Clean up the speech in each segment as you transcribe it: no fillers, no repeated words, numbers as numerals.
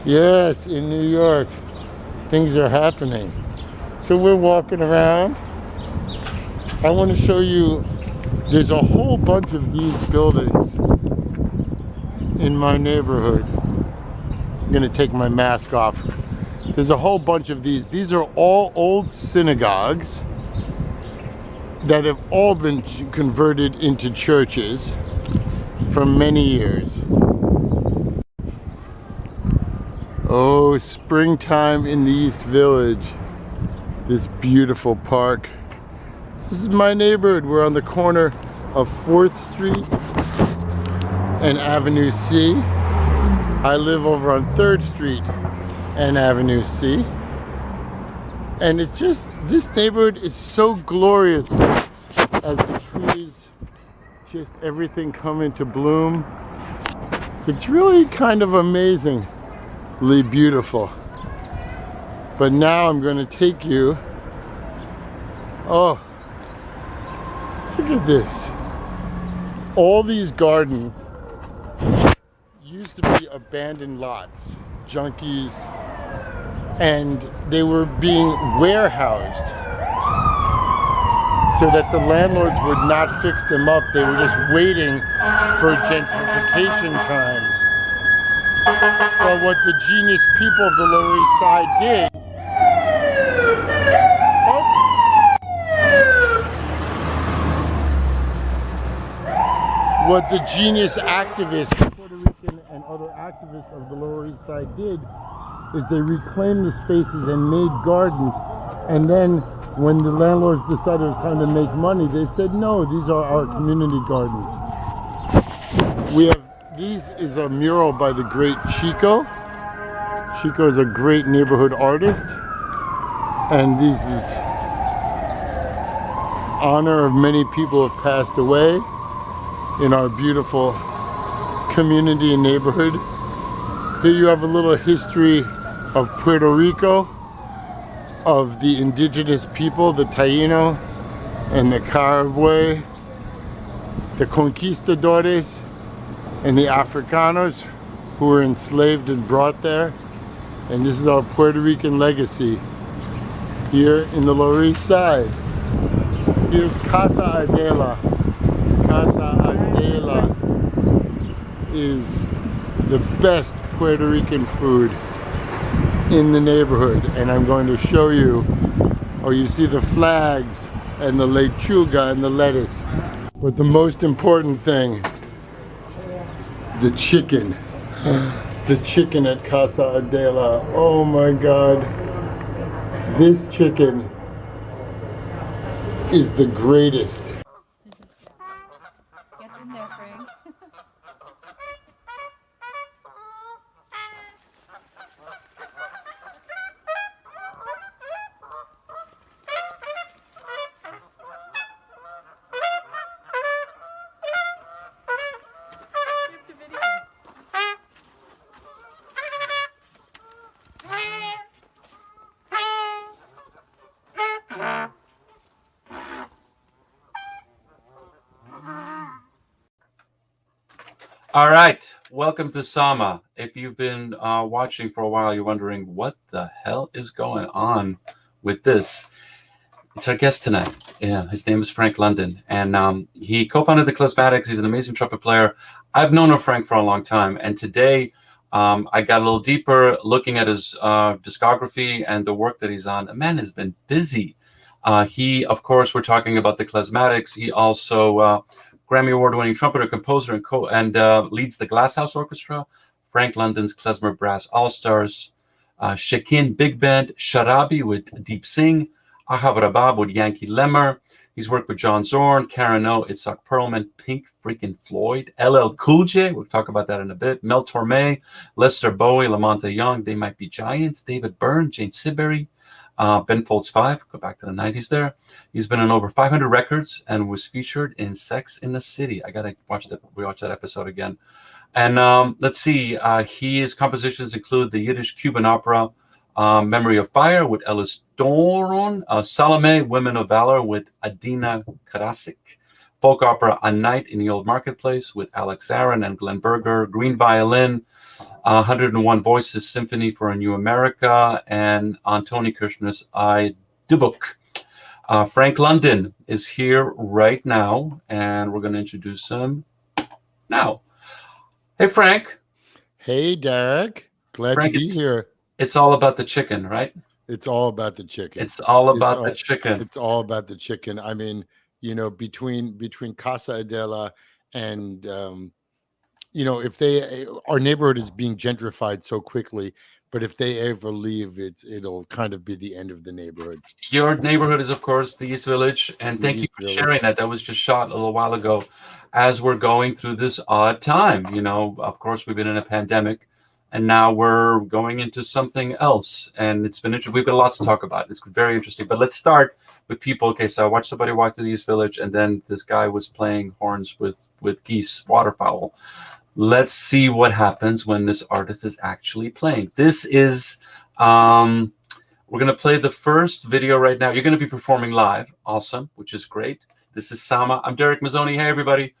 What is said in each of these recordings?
Yes, in New York, things are happening. So we're walking around. I want to show you, there's a whole bunch of these buildings in my neighborhood. I'm going to take my mask off. There's a whole bunch of these. These are all old synagogues that have all been converted into churches for many years. Oh, springtime in the East Village. This beautiful park. This is my neighborhood. We're on the corner of 4th Street and Avenue C. I live over on 3rd Street and Avenue C. And it's just, this neighborhood is so glorious as the trees, just everything come into bloom. It's really kind of amazingly beautiful. But now I'm going to take you, oh, look at this. All these gardens used to be abandoned lots, junkies, and they were being warehoused so that the landlords would not fix them up. They were just waiting for gentrification times. Well, what the genius people of the Lower East Side did, what the genius activists, Puerto Rican and other activists of the Lower East Side did, is they reclaimed the spaces and made gardens. And then when the landlords decided it was time to make money, they said, no, these are our community gardens. We have, these is a mural by the great Chico. Chico is a great neighborhood artist. And this is honor of many people who have passed away in our beautiful community and neighborhood. Here you have a little history of Puerto Rico, of the indigenous people, the Taino and the Caribwe, the conquistadores and the Africanos who were enslaved and brought there. And this is our Puerto Rican legacy here in the Lower East Side. Here's Casa Adela. Casa Adela is the best Puerto Rican food in the neighborhood, and I'm going to show you. Oh, you see the flags and the lechuga and the lettuce, but the most important thing, the chicken. The chicken at Casa Adela. Oh my God, this chicken is the greatest. Get in there, Frank. All right, welcome to Sama. If you've been watching for a while, you're wondering what the hell is going on with this. It's our guest tonight. Yeah, his name is Frank London, and he co-founded the Klezmatics. He's an amazing trumpet player. I've known of Frank for a long time, and today I got a little deeper looking at his discography and the work that he's on. The man has been busy. He, of course, we're talking about the Klezmatics. He also Grammy-award winning trumpeter-composer and leads the Glass House Orchestra, Frank London's Klezmer Brass Allstars, Shekhina Big Band, Sharabi with Deep Singh, Ahava Raba with Yanky Lemmer. He's worked with John Zorn, Karen O, Itzhak Perlman, Pink freaking Floyd, LL Cool J, we'll talk about that in a bit, Mel Tormé, Lester Bowie, LaMonte Young, They Might Be Giants, David Byrne, Jane Siberry, Ben Folds 5, go back to the 90s there. He's been on over 500 records and was featured in Sex in the City. I gotta watch that. We watch that episode again. And let's see. His compositions include the Yiddish-Cuban opera Memory of Fire with Elise Thoron, Salomé, Women of Valor with Adeena Karasick, folk opera A Night in the Old Marketplace with Alex Aron and Glen Berger, Green Violin, 101 Voices Symphony for a New America, and Antoni Kirchner's I Dubuk. Frank London is here right now, and we're going to introduce him now. Hey, Frank. Hey, Derek. Glad Frank, to be here. It's all about the chicken, right? It's all about the chicken. It's all about the chicken. It's all about the chicken. I mean, between Casa Adela and, if our neighborhood is being gentrified so quickly, but if they ever leave, it'll kind of be the end of the neighborhood. Your neighborhood is, of course, the East Village, and thank you for sharing that. That was just shot a little while ago as we're going through this odd time. Of course, we've been in a pandemic, and now we're going into something else, and it's been interesting. We've got a lot to talk about. It's very interesting, but let's start with people. Okay, so I watched somebody walk through the East Village, and then this guy was playing horns with geese, waterfowl. Let's see what happens when this artist is actually playing. This is, we're going to play the first video right now. You're going to be performing live. Awesome, which is great. This is Sama. I'm Derek Mazzoni. Hey, everybody,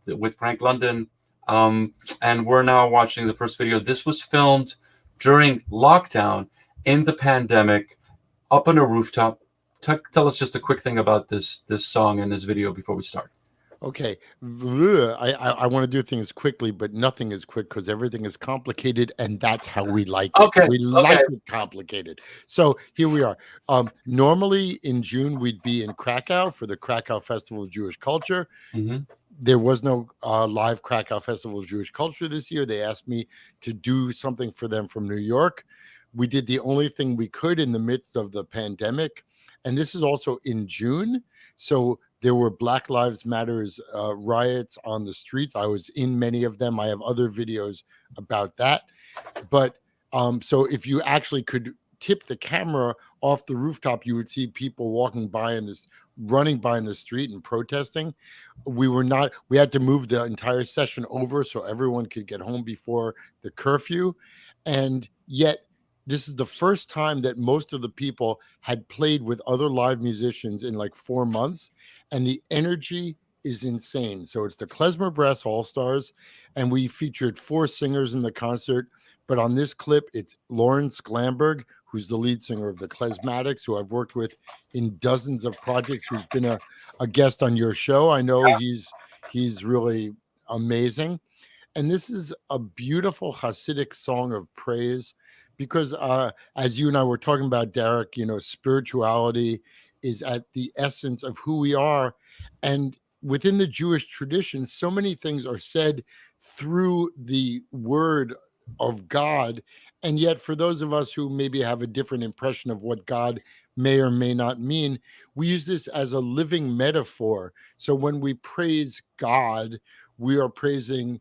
with Frank London. And we're now watching the first video. This was filmed during lockdown in the pandemic up on a rooftop. Tell us just a quick thing about this song and this video before we start. Okay, I want to do things quickly, but nothing is quick because everything is complicated, and that's how we like it. Okay, we like it complicated. So here we are. Normally in June we'd be in Krakow for the Krakow Festival of Jewish Culture. Mm-hmm. There was no live Krakow Festival of Jewish Culture this year. They asked me to do something for them from New York. We did the only thing we could in the midst of the pandemic, and this is also in June. So there were Black Lives Matters riots on the streets. I was in many of them. I have other videos about that. But so if you actually could tip the camera off the rooftop, you would see people walking by running by in the street and protesting. We had to move the entire session over so everyone could get home before the curfew. And yet, this is the first time that most of the people had played with other live musicians in like 4 months, and the energy is insane. So it's the Klezmer Brass Allstars, and we featured 4 singers in the concert. But on this clip, it's Lawrence Glamberg, who's the lead singer of the Klezmatics, who I've worked with in dozens of projects, who's been a guest on your show. I know he's really amazing. And this is a beautiful Hasidic song of praise. Because as you and I were talking about, Derek, spirituality is at the essence of who we are. And within the Jewish tradition, so many things are said through the word of God. And yet for those of us who maybe have a different impression of what God may or may not mean, we use this as a living metaphor. So when we praise God, we are praising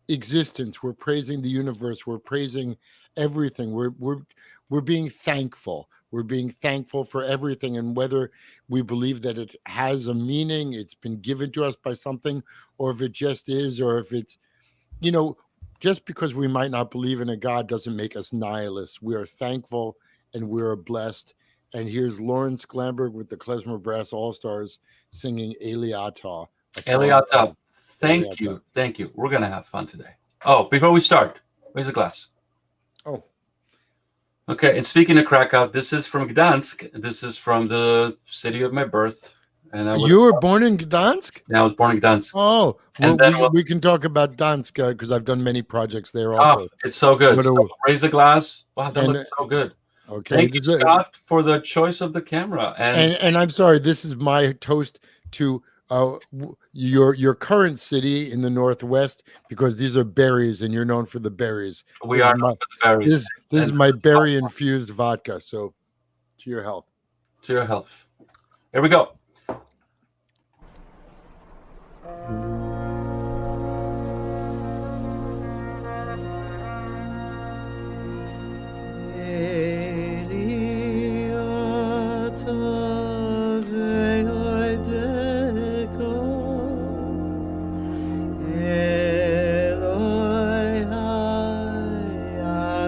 existence. We're praising the universe. We're praising everything. We're being thankful. We're being thankful for everything, and whether we believe that it has a meaning, it's been given to us by something, or if it just is, or if it's, just because we might not believe in a God doesn't make us nihilists. We are thankful and we are blessed. And here's Lawrence Glamberg with the Klezmer Brass Allstars singing Eliata. Eliata. Thank you. We're gonna have fun today. Oh, before we start, where's the glass? Oh. Okay, and speaking of Krakow, this is from Gdansk. This is from the city of my birth. And you were born in Gdansk? Yeah, I was born in Gdansk. Oh, well, we can talk about Gdansk because I've done many projects there also. Oh, it's so good. So, raise the glass. Wow, that looks so good. Okay. Thank you, Scott, for the choice of the camera. And I'm sorry, this is my toast to your current city in the Northwest, because these are berries and you're known for the berries. We are known for the berries. This is my berry infused vodka. So to your health. To your health. Here we go. Aron.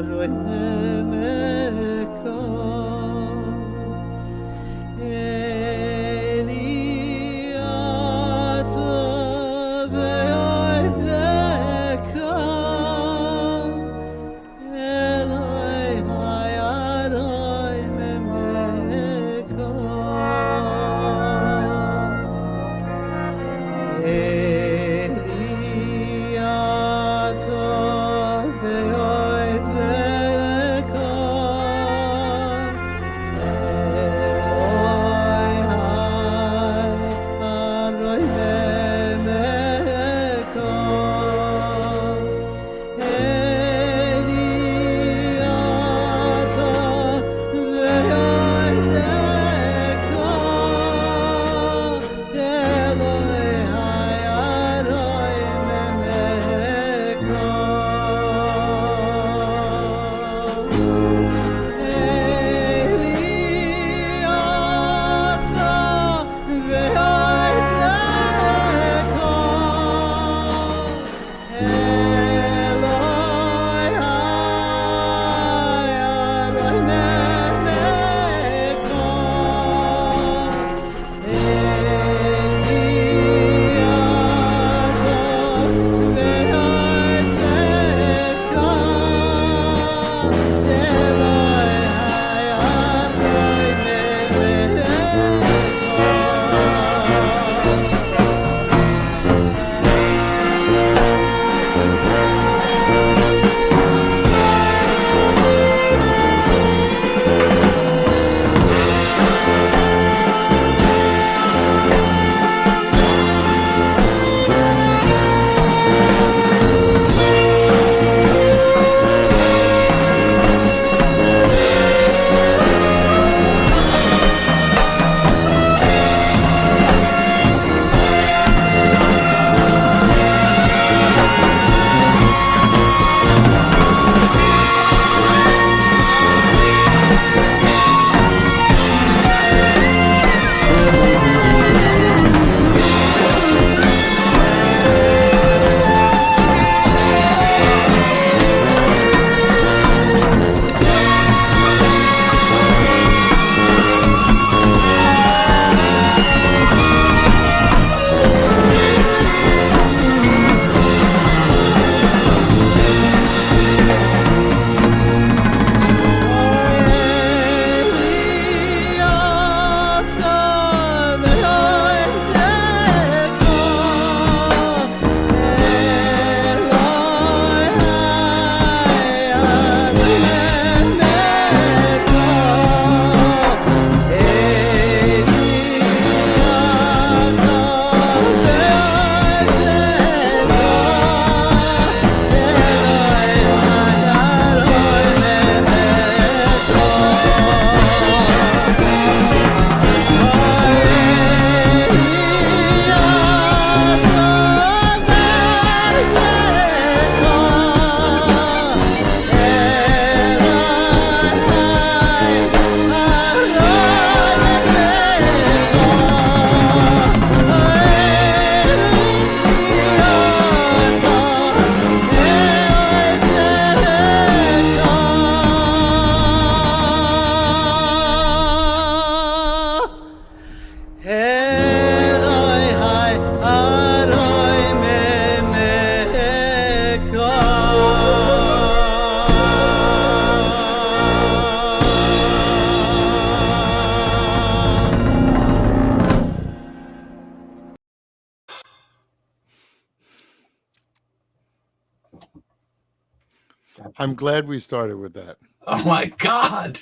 I'm glad we started with that. Oh my God.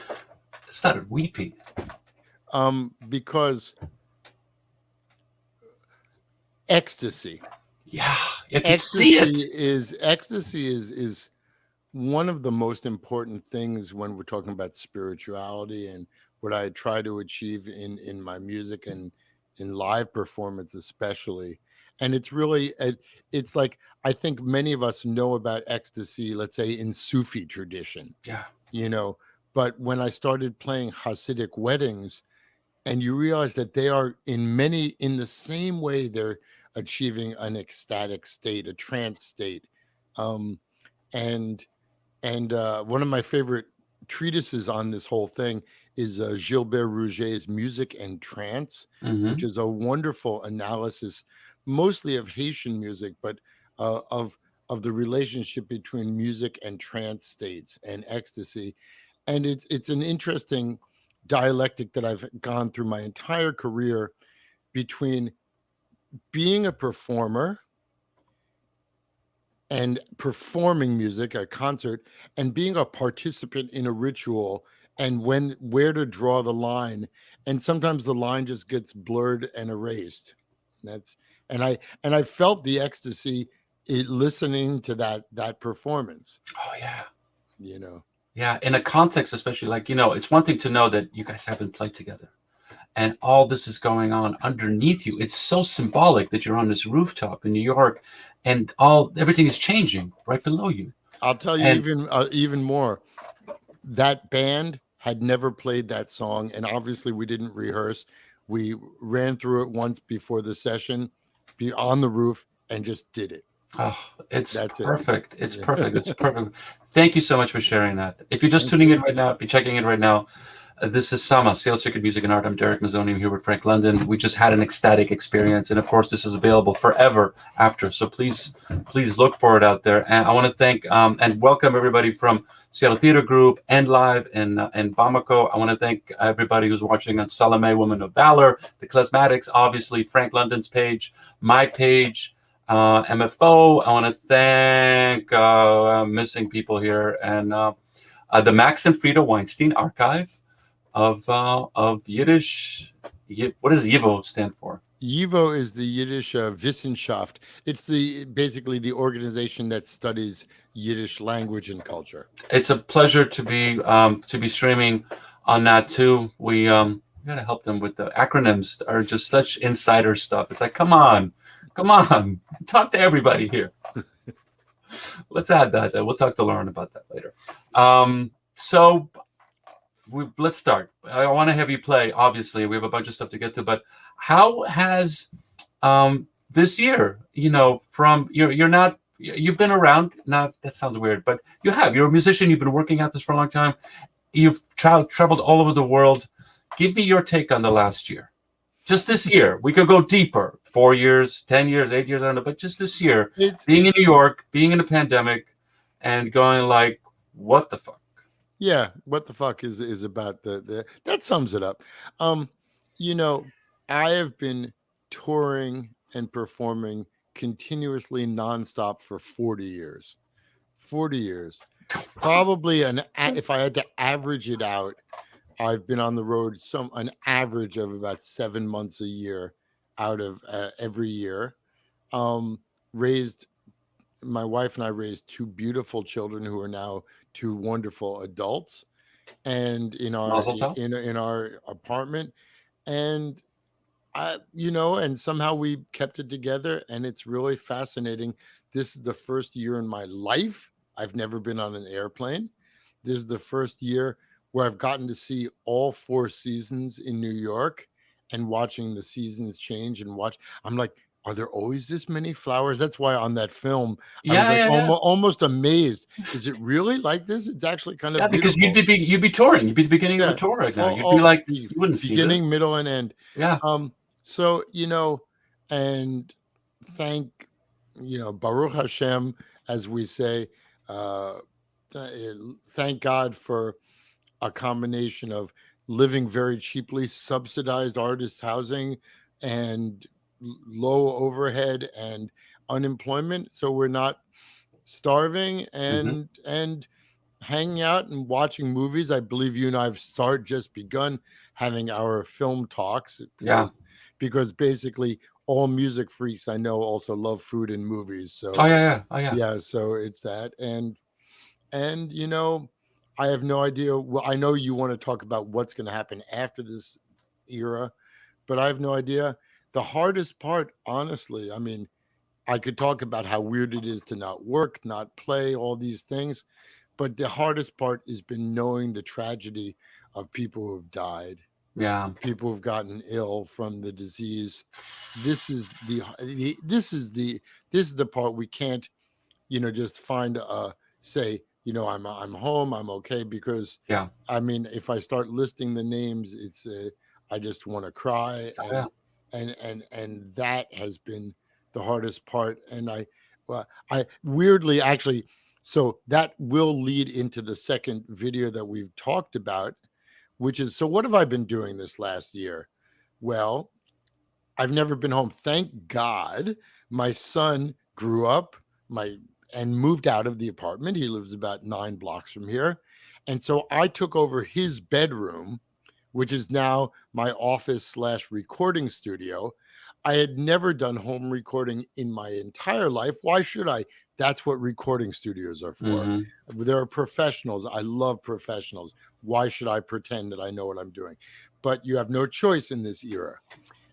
I started weeping. Because ecstasy. Yeah, you can see it. Ecstasy is one of the most important things when we're talking about spirituality and what I try to achieve in my music and in live performance especially. And it's really it's like I think many of us know about ecstasy, let's say in Sufi tradition. Yeah. But when I started playing Hasidic weddings, and you realize that they are in the same way they're achieving an ecstatic state, a trance state. Um, and one of my favorite treatises on this whole thing is Gilbert Rouget's Music and Trance, which is a wonderful analysis, mostly of Haitian music, but of the relationship between music and trance states and ecstasy. And it's an interesting dialectic that I've gone through my entire career between being a performer and performing music, a concert, and being a participant in a ritual, and where to draw the line. And sometimes the line just gets blurred and erased. And I felt the ecstasy listening to that performance. Oh yeah. Yeah, in a context, especially like, it's one thing to know that you guys haven't played together and all this is going on underneath you. It's so symbolic that you're on this rooftop in New York and everything is changing right below you. I'll tell you even more. That band had never played that song, and obviously we didn't rehearse. We ran through it once before the session, be on the roof, and just did it. Oh, it's perfect. It's perfect. It's perfect. Thank you so much for sharing that. If you're just tuning in right now, be checking in right now. This is Sama, Seattle Circuit Music and Art. I'm Derek Mazzoni. I'm here with Frank London. We just had an ecstatic experience. And of course, this is available forever after. So please look for it out there. And I want to thank and welcome everybody from Seattle Theater Group and Live in Bamako. I want to thank everybody who's watching on Salomé, Women of Valor, the Klezmatics, obviously, Frank London's page, my page, MFO. I want to thank missing people here and the Max and Frida Weinstein Archive of Yiddish. What does YIVO stand for? YIVO is the Yiddish Wissenschaft. It's basically the organization that studies Yiddish language and culture. It's a pleasure to be streaming on that too. We gotta help them with the acronyms. Are just such insider stuff. It's like, come on, talk to everybody here. Let's add that. We'll talk to Lauren about that later. Let's start. I want to have you play. Obviously, we have a bunch of stuff to get to, but how has this year? From you've been around. Not that sounds weird, but you're a musician. You've been working at this for a long time. You've traveled all over the world. Give me your take on the last year. Just this year. We could go deeper. 4 years, 10 years, 8 years. I don't know, but just this year, being in New York, being in a pandemic, and going like, what the fuck? Yeah, what the fuck is about that sums it up. I have been touring and performing continuously nonstop for 40 years. 40 years. Probably if I had to average it out, I've been on the road an average of about 7 months a year out of every year. My wife and I raised two beautiful children who are now two wonderful adults, and in our apartment, and and somehow we kept it together, and it's really fascinating. This is the first year in my life I've never been on an airplane. This is the first year where I've gotten to see all 4 seasons in New York, and watching the seasons change I'm like, are there always this many flowers? That's why on that film, I was almost amazed. Is it really like this? It's actually kind of because beautiful. you'd be touring. You'd be the beginning of a tour right now. You'd be like, you wouldn't see beginning, middle, and end. Yeah. So and thank Baruch Hashem, as we say, thank God for a combination of living very cheaply, subsidized artist housing, and low overhead and unemployment. So we're not starving Hmm. and hanging out and watching movies. I believe you and I have just begun having our film talks Yeah. because basically all music freaks I know also love food and movies. Oh So yeah, yeah. Oh yeah. yeah, so it's that. And I have no idea. Well, I know you want to talk about what's going to happen after this era, but I have no idea. The hardest part, honestly, I mean, I could talk about how weird it is to not work, not play, all these things, but the hardest part has been knowing the tragedy of people who have died, Yeah. people who've gotten ill from the disease. This is the part we can't, just find say, I'm home, I'm okay, because Yeah. I mean, if I start listing the names, I just want to cry, Oh yeah. and that has been the hardest part. And I weirdly actually, so that will lead into the second video that we've talked about, which is, so what have I been doing this last year? Well, I've never been home. Thank God. My son grew up and moved out of the apartment. He lives about 9 blocks from here. And so I took over his bedroom, which is now my office/recording studio. I had never done home recording in my entire life. Why should I? That's what recording studios are for. Hmm. There are professionals. I love professionals. Why should I pretend that I know what I'm doing? But you have no choice in this era.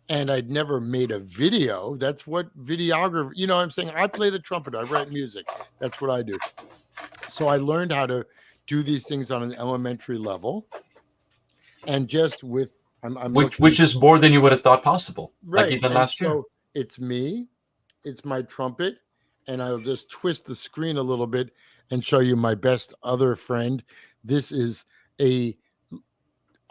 And I'd never made a video. That's what videographer, I'm saying? I play the trumpet, I write music. That's what I do. So I learned how to do these things on an elementary level. And just with, I'm Which is more than you would have thought possible, like right. even And last year. so it's me, it's my trumpet, and I'll just twist the screen a little bit and show you my best other friend. This is a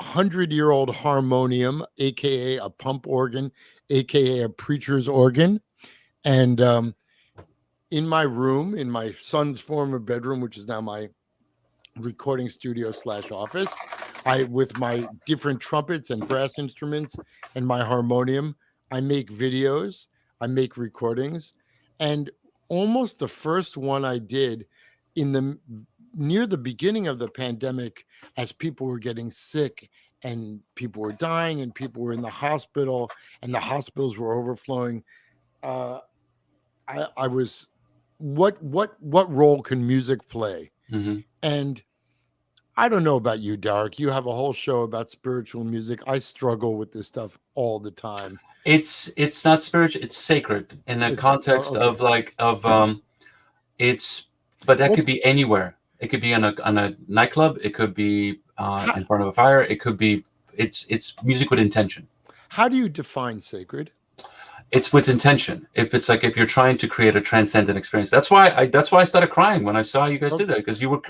100-year-old harmonium, aka a pump organ, aka a preacher's organ. And in my room, in my son's former bedroom, which is now my recording studio/office, with my different trumpets and brass instruments and my harmonium, I make videos, I make recordings. And almost the first one I did near the beginning of the pandemic, as people were getting sick and people were dying and people were in the hospital and the hospitals were overflowing, I was, what role can music play? Hmm. And I don't know about you, Derek. You have a whole show about spiritual music. I struggle with this stuff all the time. It's not spiritual. It's sacred in the context Okay. It's, but that Well, could be anywhere. It could be on a nightclub. It could be in front of a fire. It could be. It's music with intention. how do you define sacred? It's with intention. If you're trying to create a transcendent experience. That's why I started crying when I saw you guys did that, because you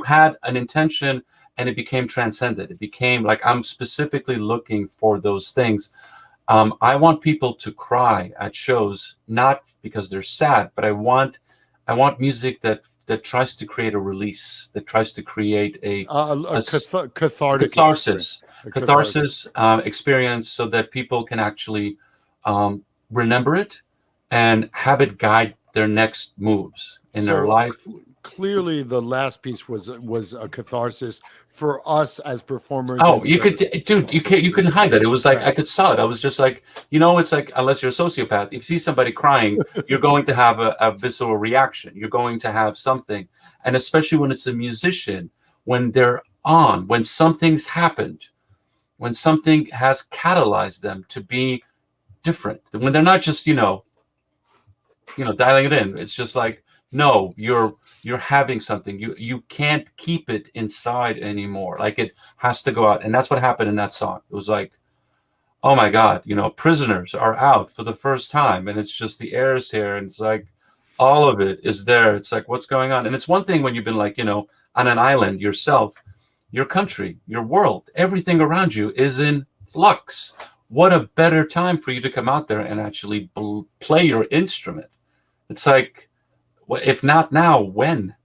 had an intention and it became transcendent. It became like, I'm specifically looking for those things. I want people to cry at shows, not because they're sad, but I want music that tries to create a release, that tries to create a Cathartic catharsis experience, so that people can actually remember it and have it guide their next moves in their life. Clearly, the last piece was a catharsis for us as performers. Oh, you couldn't hide that. It was like, right. I could saw it. I was just like, it's like, unless you're a sociopath, if you see somebody crying, you're going to have a visceral reaction. You're going to have something. And especially when it's a musician, when they're on, when something's happened, when something has catalyzed them to be different, when they're not just dialing it in. It's just like, no, you're having something. You can't keep it inside anymore. Like, it has to go out. And that's what happened in that song. It was like, oh my God, prisoners are out for the first time, and it's just the air is here, and it's like all of it is there. It's like, what's going on? And it's one thing when you've been like, on an island yourself, your country, your world, everything around you is in flux. What a better time for you to come out there and actually play your instrument. It's like, if not now, when?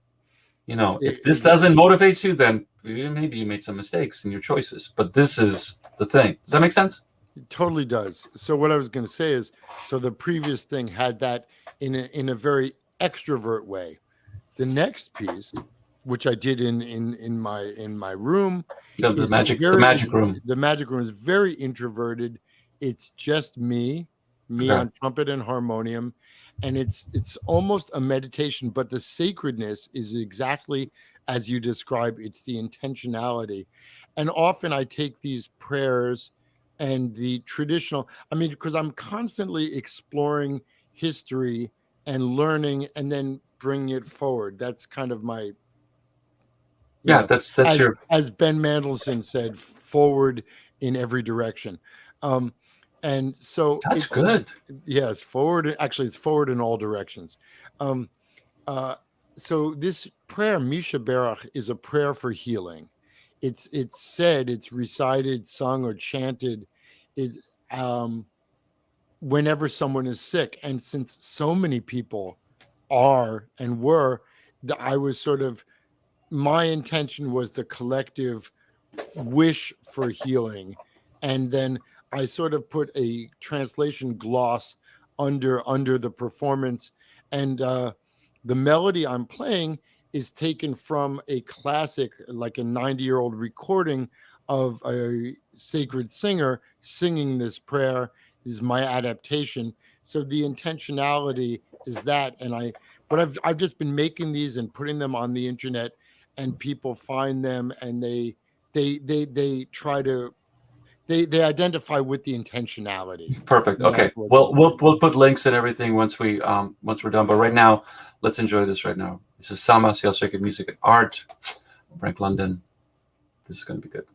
If this doesn't motivate you, then maybe you made some mistakes in your choices. But this is the thing. Does that make sense? It totally does. So what I was going to say is, so the previous thing had that in a very extrovert way. The next piece, which I did in my room, The magic room. The magic room is very introverted. It's just me on trumpet and harmonium, and it's almost a meditation. But the sacredness is exactly as you describe. It's the intentionality, and often I take these prayers and the traditional. I mean, because I'm constantly exploring history and learning, and then bringing it forward. That's kind of my that's as Ben Mandelson said, forward in every direction. And so that's good. Yes, forward. Actually, it's forward in all directions. So this prayer, Misha Berach, is a prayer for healing. It's said, it's recited, sung, or chanted, is whenever someone is sick. And since so many people are and were, I was sort of, my intention was the collective wish for healing. And then I sort of put a translation gloss under the performance. And the melody I'm playing is taken from a classic, like a 90-year-old recording of a sacred singer singing this prayer. This is my adaptation. So the intentionality is that. And I've just been making these and putting them on the internet, and people find them, and they try to they identify with the intentionality. Perfect. Okay. Well, we'll put links and everything once we're done. But right now, let's enjoy this right now. This is Sama, Seattle Sacred Music and Art, Frank London. This is going to be good.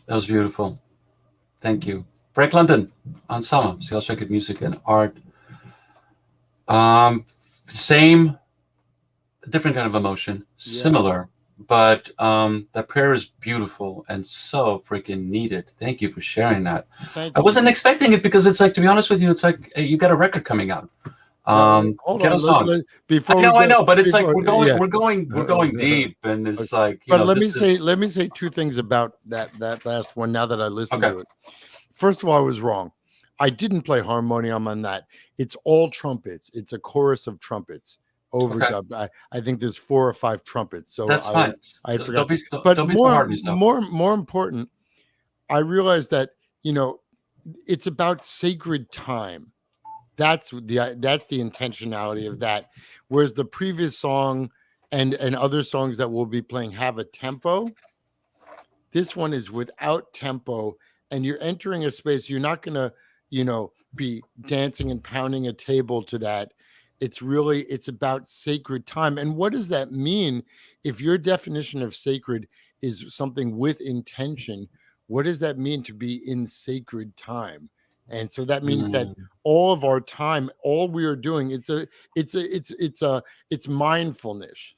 That was beautiful. Thank you. Break London on Summer. See, I'll check it. Music and art. Same, different kind of emotion. Similar, but that prayer is beautiful and so freaking needed. Thank you for sharing that. I wasn't expecting it because it's like, to be honest with you, it's like you got a record coming out. Hold on, songs. Before I know, but it's like we're going deep, and it's like. But let me say two things about that last one. Now that I listened to it, first of all, I was wrong. I didn't play harmonium on that. It's all trumpets. It's a chorus of trumpets overdubbed. I think there's 4 or 5 trumpets. So that's fine. I forgot. But more important, I realized that it's about sacred time. That's the intentionality of that. Whereas the previous song and other songs that we'll be playing have a tempo. This one is without tempo, and you're entering a space. You're not gonna, be dancing and pounding a table to that. It's about sacred time. And what does that mean? If your definition of sacred is something with intention, what does that mean to be in sacred time? And so that means that all of our time, all we are doing, it's mindfulness.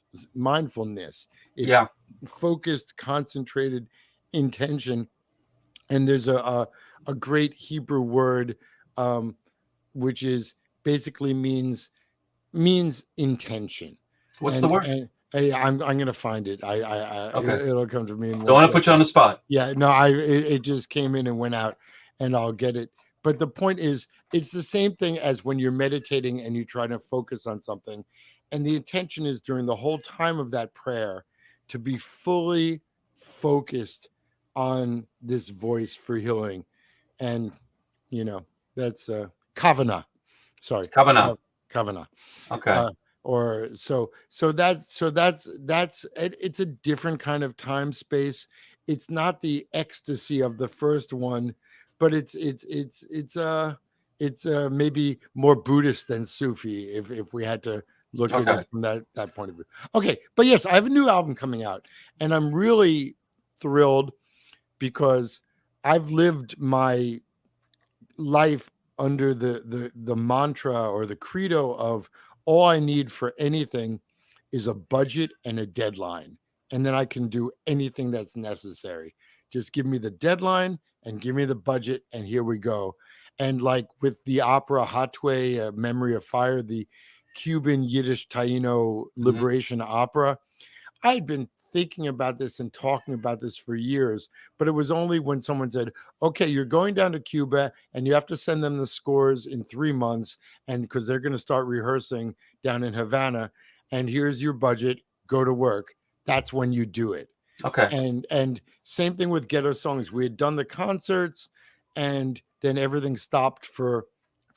It's focused, concentrated intention. And there's a great Hebrew word, which is basically means intention. What's the word? I'm going to find it. It'll come to me. Don't want to put you on the spot. Yeah, no, it just came in and went out, and I'll get it. But the point is, it's the same thing as when you're meditating and you try to focus on something. And the intention is during the whole time of that prayer to be fully focused on this voice for healing. And, that's Kavanah. Sorry. Kavanah. Okay. That's it's a different kind of time space. It's not the ecstasy of the first one, but it's maybe more Buddhist than Sufi if we had to look at it from that point of view. Okay, but yes, I have a new album coming out, and I'm really thrilled because I've lived my life under the mantra or the credo of all I need for anything is a budget and a deadline, and then I can do anything that's necessary. Just give me the deadline and give me the budget, and here we go. And like with the opera Hatuey Memory of Fire, the Cuban Yiddish Taino liberation opera, I had been thinking about this and talking about this for years, but it was only when someone said, okay, you're going down to Cuba and you have to send them the scores in 3 months, and because they're going to start rehearsing down in Havana, and here's your budget, go to work. That's when you do it. Okay. And same thing with Ghetto Songs. We had done the concerts, and then everything stopped for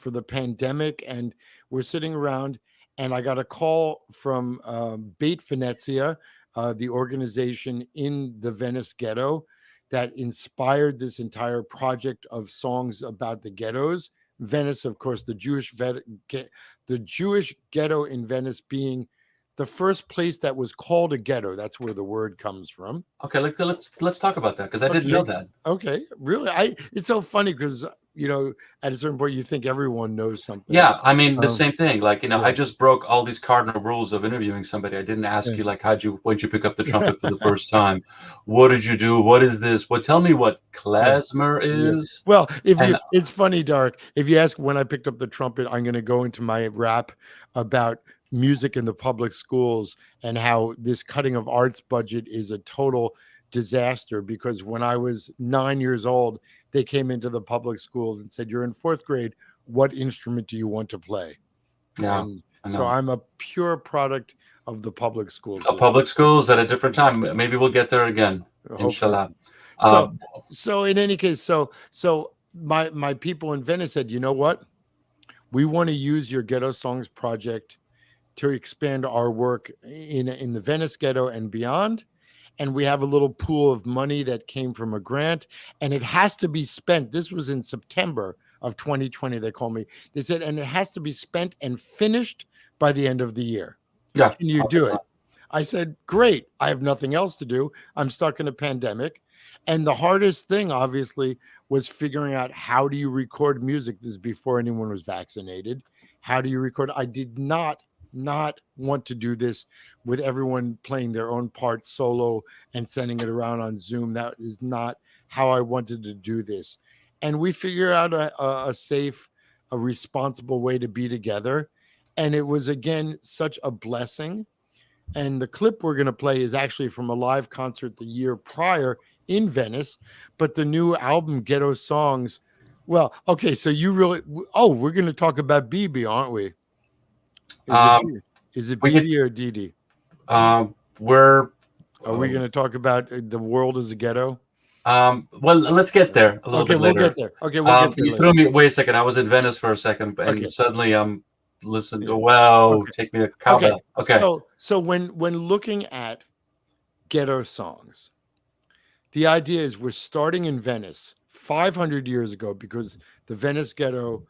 the pandemic, and we're sitting around, and I got a call from Beit Venezia, the organization in the Venice ghetto that inspired this entire project of songs about the ghettos. Venice, of course, the Jewish ghetto in Venice being the first place that was called a ghetto. That's where the word comes from. Okay, let's talk about that, because I didn't know that. Okay, really? It's so funny because at a certain point you think everyone knows something. Yeah, I mean the same thing. Like I just broke all these cardinal rules of interviewing somebody. I didn't ask you like when'd you pick up the trumpet for the first time? What did you do? What is this? Tell me what klezmer is. Well, it's funny, Dark. If you ask when I picked up the trumpet, I'm going to go into my rap about music in the public schools and how this cutting of arts budget is a total disaster, because when I was 9 years old, they came into the public schools and said, you're in 4th grade, what instrument do you want to play? Yeah, so I'm a pure product of the public schools. Public schools at a different time. Maybe we'll get there again. Inshallah. So in any case, so my people in Venice said, you know what? We want to use your Ghetto Songs project to expand our work in the Venice ghetto and beyond. And we have a little pool of money that came from a grant, and it has to be spent. This was in September of 2020. They called me. They said, and it has to be spent and finished by the end of the year. Yeah. Can you do it? I said, great. I have nothing else to do. I'm stuck in a pandemic. And the hardest thing, obviously, was figuring out how do you record music. This is before anyone was vaccinated. How do you record? I did not want to do this with everyone playing their own part solo and sending it around on Zoom. That is not how I wanted to do this. And we figured out a safe, a responsible way to be together. And it was, again, such a blessing. And the clip we're going to play is actually from a live concert the year prior in Venice, but the new album, Ghetto Songs. Well, okay, so we're going to talk about BB, aren't we? Is it BB or Didi? Are we going to talk about the world as a ghetto? Well, let's get there a little bit later. We'll get there. Okay, we'll get there. You threw me. Wait a second. I was in Venice for a second, and suddenly I'm listening. Well, take me to cowbell. Okay. So when looking at ghetto songs, the idea is we're starting in Venice 500 years ago because the Venice ghetto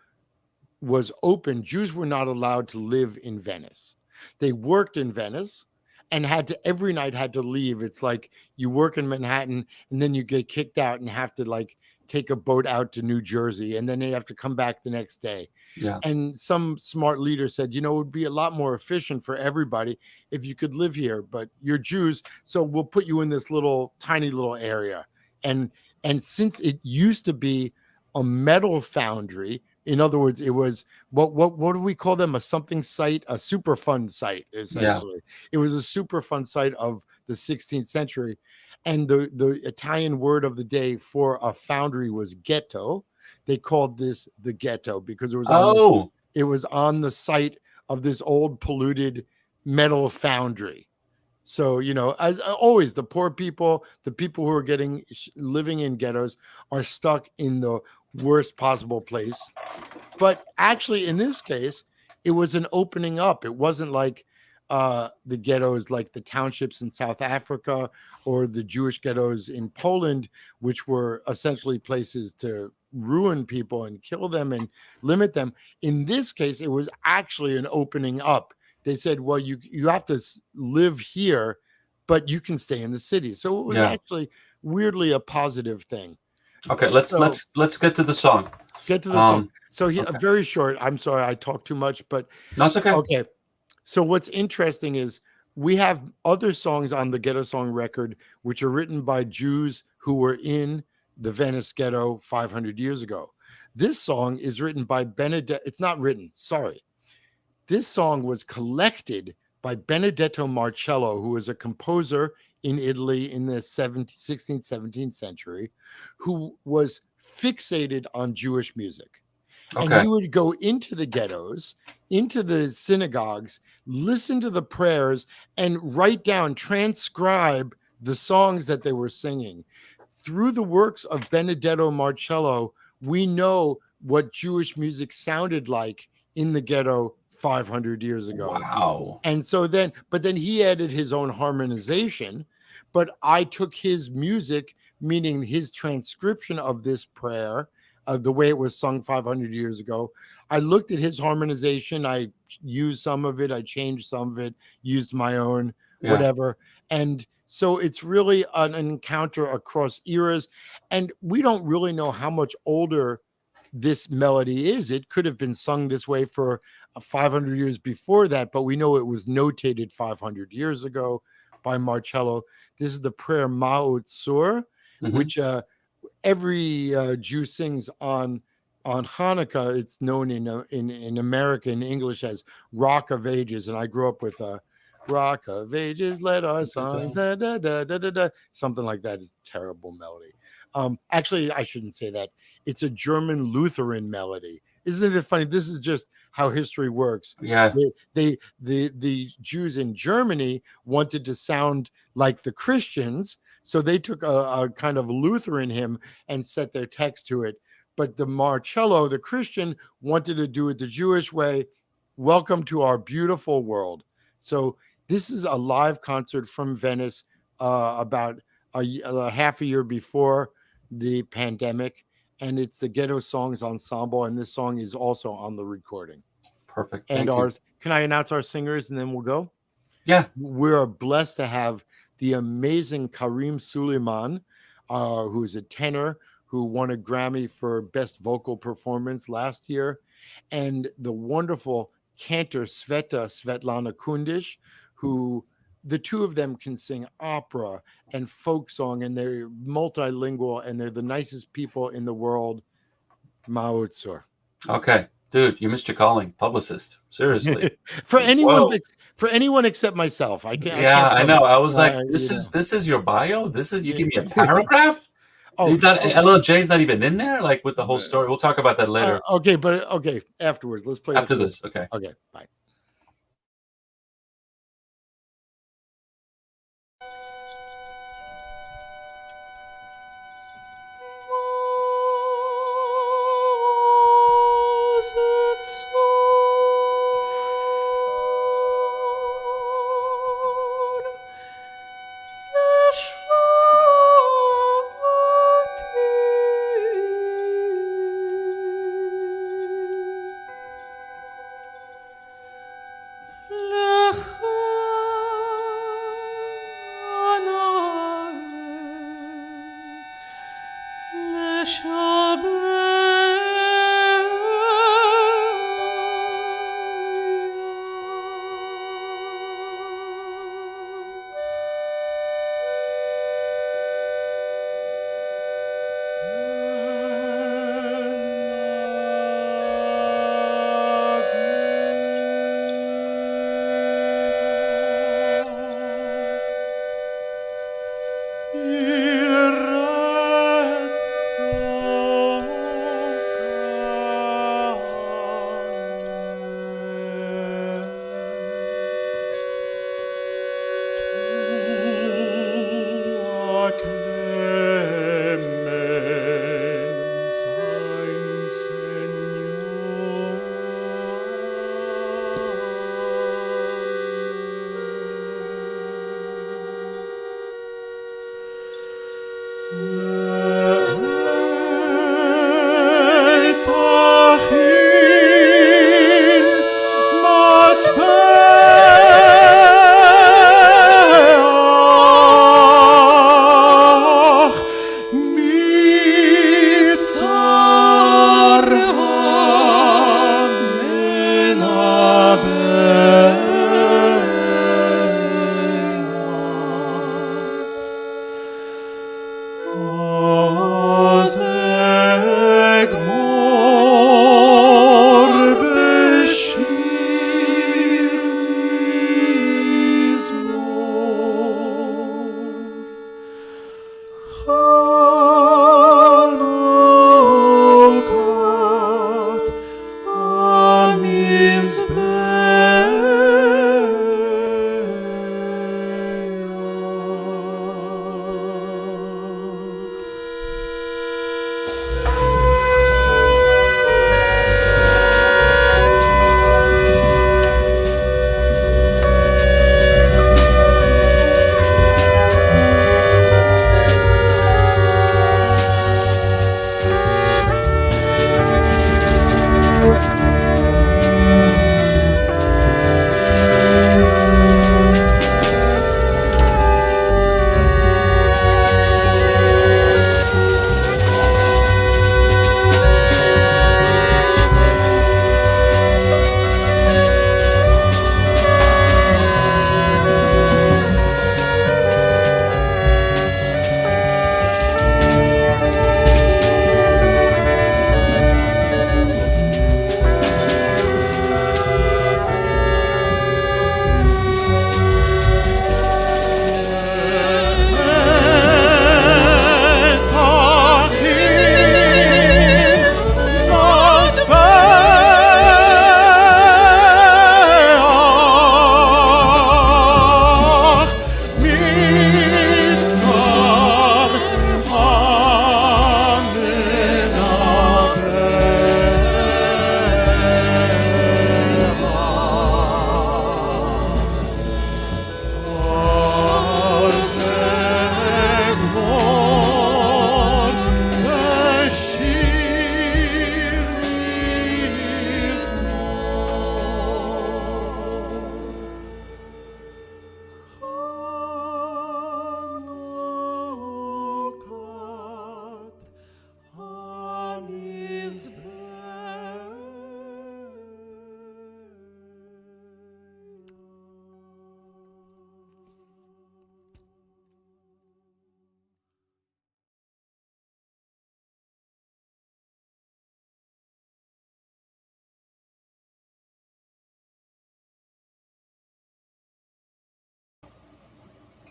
was open. Jews were not allowed to live in Venice. They worked in Venice and every night had to leave. It's like you work in Manhattan and then you get kicked out and have to like take a boat out to New Jersey, and then they have to come back the next day. Yeah. And some smart leader said, it would be a lot more efficient for everybody if you could live here, but you're Jews, so we'll put you in this tiny little area. And since it used to be a metal foundry, in other words, it was what do we call them? A something site, a Superfund site, essentially. Yeah. It was a Superfund site of the 16th century. And the Italian word of the day for a foundry was ghetto. They called this the ghetto because it was on the site of this old polluted metal foundry. So, as always, the poor people, the people who are living in ghettos are stuck in the worst possible place. But actually, in this case, it was an opening up. It wasn't like the ghettos like the townships in South Africa or the Jewish ghettos in Poland, which were essentially places to ruin people and kill them and limit them. In this case, it was actually an opening up. They said, well, you have to live here, but you can stay in the city. So it was actually weirdly a positive thing. Okay, let's get to the song. Get to the song. So very short. I'm sorry, I talk too much, but no, it's okay. Okay. So what's interesting is we have other songs on the Ghetto Song record which are written by Jews who were in the Venice ghetto 500 years ago. This song is written by Benedetto. It's not written, sorry. This song was collected by Benedetto Marcello, who was a composer in Italy in the 16th, 17th century, who was fixated on Jewish music. Okay. And he would go into the ghettos, into the synagogues, listen to the prayers, and write down, transcribe the songs that they were singing. Through the works of Benedetto Marcello, we know what Jewish music sounded like in the ghetto 500 years ago. Wow. And so then he added his own harmonization, but I took his music, meaning his transcription of this prayer, of the way it was sung 500 years ago. I looked at his harmonization. I used some of it. I changed some of it, used my own, whatever. And so it's really an encounter across eras. And we don't really know how much older this melody is. It could have been sung this way for 500 years before that, but we know it was notated 500 years ago by Marcello. This is the prayer Ma'ot Sur, which every Jew sings on Hanukkah. It's known in America, in English, as Rock of Ages. And I grew up with Rock of Ages, let our song, da, da, da, da, da, da. Something like that. Is a terrible melody. Actually, I shouldn't say that. It's a German Lutheran melody. Isn't it funny? This is just how history works. Yeah. The Jews in Germany wanted to sound like the Christians, so they took a kind of Lutheran hymn and set their text to it. But the Marcello, the Christian, wanted to do it the Jewish way. Welcome to our beautiful world. So this is a live concert from Venice about a half a year before the pandemic. And it's the Ghetto Songs Ensemble. And this song is also on the recording. Perfect. And can I announce our singers and then we'll go? Yeah. We're blessed to have the amazing Karim Suleiman who is a tenor who won a Grammy for Best Vocal Performance last year, and the wonderful cantor Svetlana Kundish, who the two of them can sing opera and folk song, and they're multilingual, and they're the nicest people in the world. Ma'otsur. Okay, dude, you missed your calling, publicist. Seriously. for anyone, Whoa. for anyone except myself. I can't. Yeah, I know. I was like, you this is your bio. This is you give me a know. paragraph. Oh, Not, okay. LLJ's not even in there, like with the whole story. We'll talk about that later. Okay, but okay, afterwards. Let's play After the this. Okay. Okay, bye.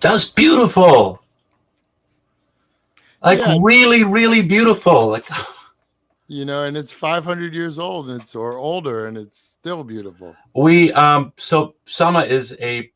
That's beautiful. Like Yeah. really, really beautiful. Like, You know, and it's 500 years old, and it's or older, and it's still beautiful. So Sama is a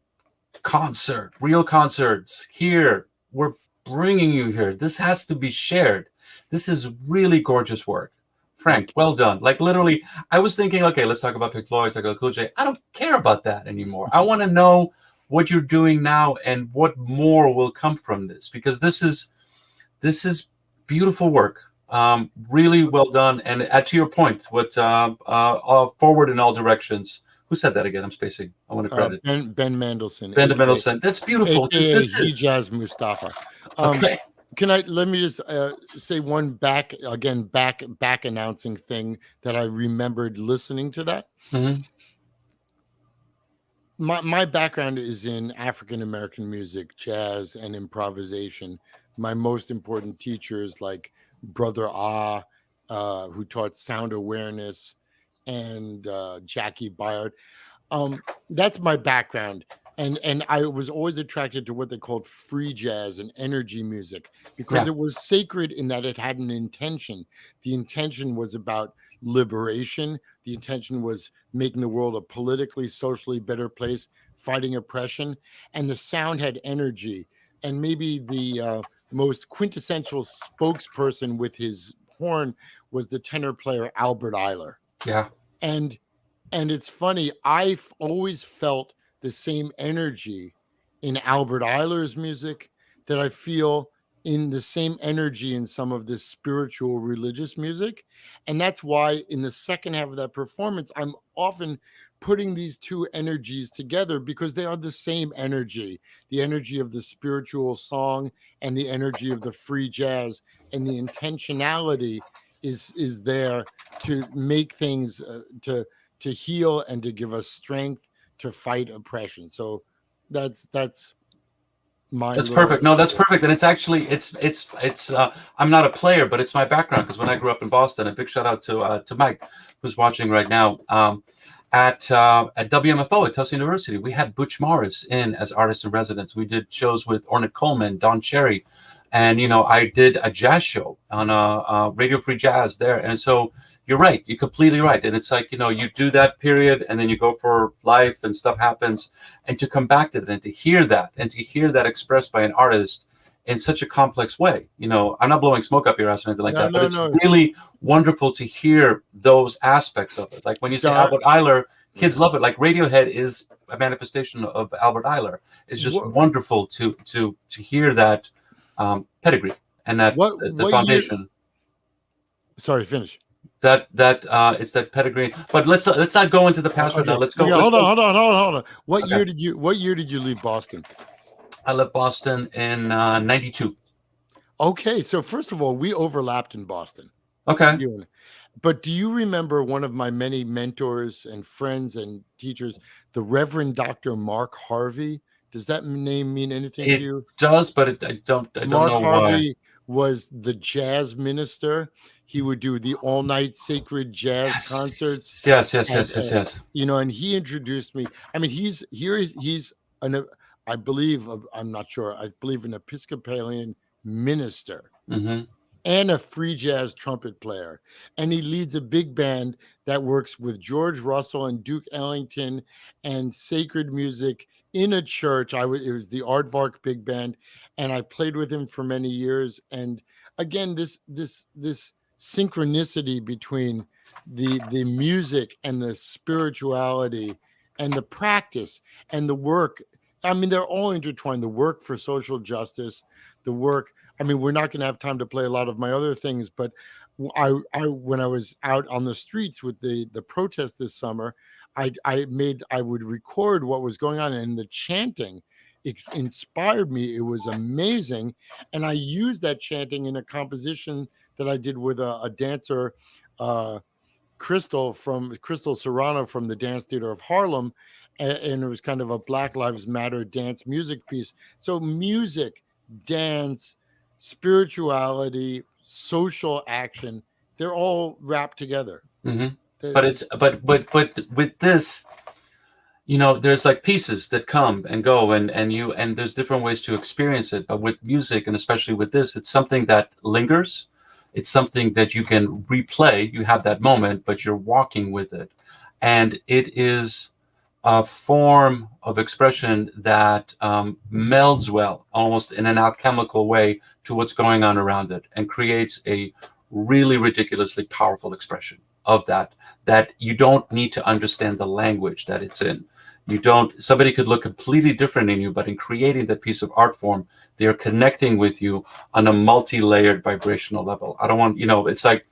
concert, real concerts here. We're bringing you here. This has to be shared. This is really gorgeous work. Frank, well done. Like literally, I was thinking, okay, let's talk about Pink Floyd, talk about Cool J. I don't care about that anymore. I want to know what you're doing now and what more will come from this, because this is beautiful work. Really well done. And to your point, what forward in all directions. Who said that again? I'm spacing. I want to credit. Ben Mendelsohn. Ben Mendelsohn. That's beautiful. AKA Hijaz Mustafa. Okay. Let me just say one back announcing thing that I remembered listening to that. Mm-hmm. My background is in African American music, jazz, and improvisation. My most important teachers, like Brother who taught sound awareness, and Jackie Byard. That's my background. And I was always attracted to what they called free jazz and energy music, because it was sacred in that it had an intention. The intention was about liberation. The intention was making the world a politically, socially better place, fighting oppression. And the sound had energy. And maybe the most quintessential spokesperson with his horn was the tenor player Albert Ayler. Yeah. And it's funny, I've always felt the same energy in Albert Ayler's music that I feel in the same energy in some of this spiritual religious music. And that's why in the second half of that performance, I'm often putting these two energies together, because they are the same energy, the energy of the spiritual song and the energy of the free jazz, and the intentionality is there to make things to heal and to give us strength to fight oppression. So that's perfect. No, that's perfect. And it's actually it's I'm not a player, but it's my background, because when I grew up in Boston, a big shout out to Mike, who's watching right now. At WMFO at Tufts University, we had Butch Morris in as artist in residence. We did shows with Ornette Coleman, Don Cherry, and I did a jazz show on Radio Free Jazz there. And so you're right, you're completely right. And it's like, you do that period and then you go for life and stuff happens, and to come back to that and to hear that expressed by an artist in such a complex way. I'm not blowing smoke up your ass or anything like that, but it's really wonderful to hear those aspects of it. Like when you say Albert Ayler, kids love it. Like Radiohead is a manifestation of Albert Ayler. It's just wonderful to hear that pedigree and that the foundation. Sorry, finish. That it's that pedigree. But let's not go into the past right now. Let's go. Yeah, hold on. What year did you leave Boston? I left Boston in 92. Okay, so first of all, we overlapped in Boston. Okay. But do you remember one of my many mentors and friends and teachers, the Reverend Dr. Mark Harvey? Does that name mean anything to you? It does, but I don't know why. Mark Harvey was the jazz minister. He would do the all-night sacred jazz concerts. Yes. And he introduced me. I mean, he's I believe, I'm not sure, I believe an Episcopalian minister and a free jazz trumpet player. And he leads a big band that works with George Russell and Duke Ellington and sacred music in a church. It was the Aardvark Big Band, and I played with him for many years. And again, this synchronicity between the music and the spirituality and the practice and the work. I mean, they're all intertwined. The work for social justice, the work. I mean, we're not going to have time to play a lot of my other things, but I when I was out on the streets with the protest this summer, I would record what was going on, and the chanting inspired me. It was amazing, and I used that chanting in a composition that I did with a dancer, Crystal Serrano from the Dance Theater of Harlem. And it was kind of a Black Lives Matter dance music piece. So music, dance, spirituality, social action, they're all wrapped together. Mm-hmm. But with this, there's like pieces that come and go, and there's different ways to experience it. But with music, and especially with this, it's something that lingers. It's something that you can replay. You have that moment, but you're walking with it. And it is a form of expression that melds well, almost in an alchemical way, to what's going on around it, and creates a really ridiculously powerful expression of that you don't need to understand the language that it's in. Somebody could look completely different in you, but in creating that piece of art form, they're connecting with you on a multi-layered vibrational level. I don't want, it's like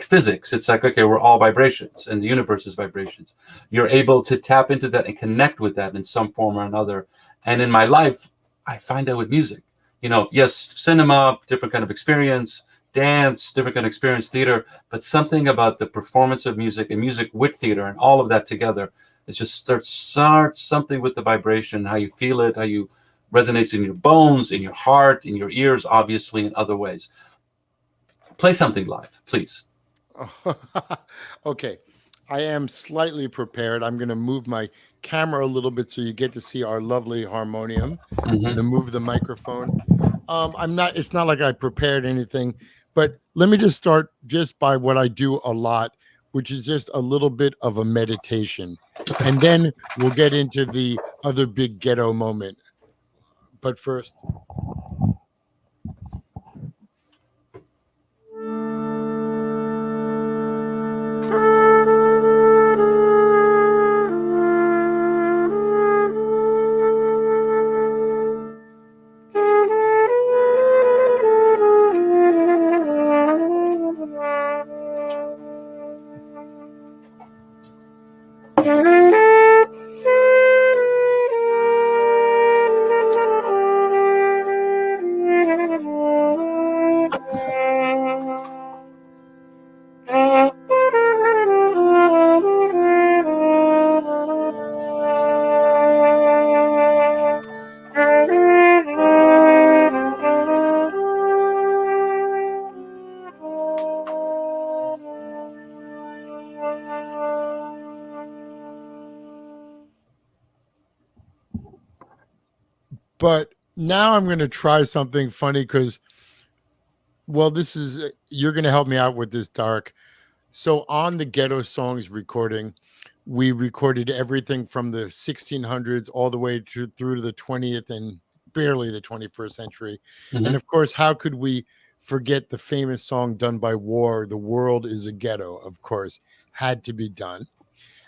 physics. It's like, okay, we're all vibrations and the universe is vibrations. You're able to tap into that and connect with that in some form or another. And in my life, I find that with music, yes, cinema, different kind of experience, dance, different kind of experience, theater, but something about the performance of music and music with theater and all of that together, it just starts something with the vibration, how you feel it, how you resonates in your bones, in your heart, in your ears, obviously, in other ways. Play something live, please. Okay, I am slightly prepared. I'm going to move my camera a little bit so you get to see our lovely harmonium. I'm going to move the microphone. It's not like I prepared anything, but let me just start just by what I do a lot, which is just a little bit of a meditation. And then we'll get into the other big ghetto moment. But first. But now I'm going to try something funny because, well, you're going to help me out with this, Dark. So on the Ghetto Songs recording, we recorded everything from the 1600s all the way through to the 20th and barely the 21st century. And of course, how could we forget the famous song done by War, "The World is a Ghetto"? Of course, had to be done.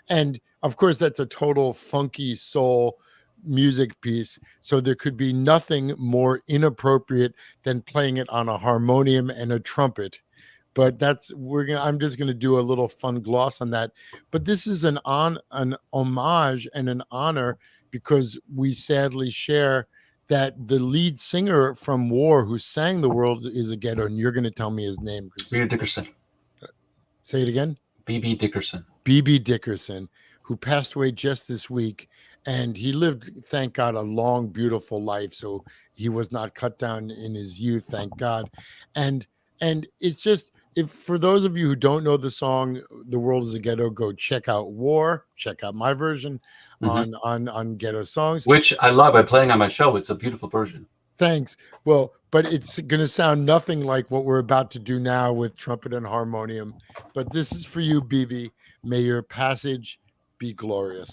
And of course, that's a total funky soul music piece. So there could be nothing more inappropriate than playing it on a harmonium and a trumpet. But I'm just gonna do a little fun gloss on that. But this is an homage and an honor because we sadly share that the lead singer from War who sang "The World is a Ghetto," and you're gonna tell me his name. B.B. Dickerson. Say it again. B.B. Dickerson. B.B. Dickerson, who passed away just this week. And he lived, thank God, a long, beautiful life. So he was not cut down in his youth, thank God. And it's just, if for those of you who don't know the song "The World is a Ghetto," go check out War, check out my version on Ghetto Songs, which I love. I'm playing on my show. It's a beautiful version. Thanks. Well, but it's going to sound nothing like what we're about to do now with trumpet and harmonium. But this is for you, BB. May your passage be glorious.